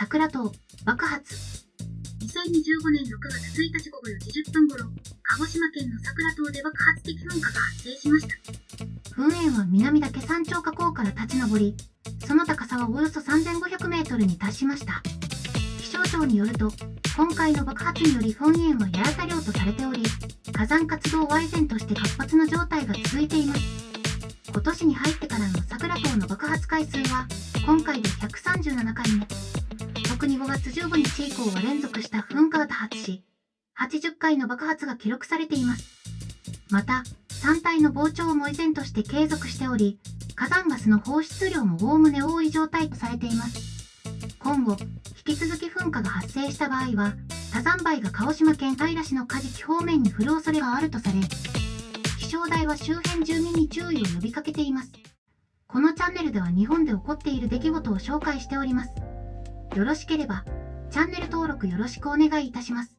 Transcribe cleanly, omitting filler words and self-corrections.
桜島爆発。2025年6月1日午後4時10分頃、鹿児島県の桜島で爆発的噴火が発生しました。噴煙は南岳山頂火口から立ち上り、その高さはおよそ3500メートルに達しました。気象庁によると、今回の爆発により噴煙はやら多量とされており、火山活動は依然として活発な状態が続いています。今年に入ってからの桜島の爆発回数は、今回で137回目。特に5月15日以降は連続した噴火が多発し、80回の爆発が記録されています。また、山体の膨張も依然として継続しており、火山ガスの放出量もおおむね多い状態とされています。今後、引き続き噴火が発生した場合は、火山灰が鹿児島県姶良市の加治木方面に降る恐れがあるとされ、気象台は周辺住民に注意を呼びかけています。このチャンネルでは日本で起こっている出来事を紹介しております。よろしければ、チャンネル登録よろしくお願いいたします。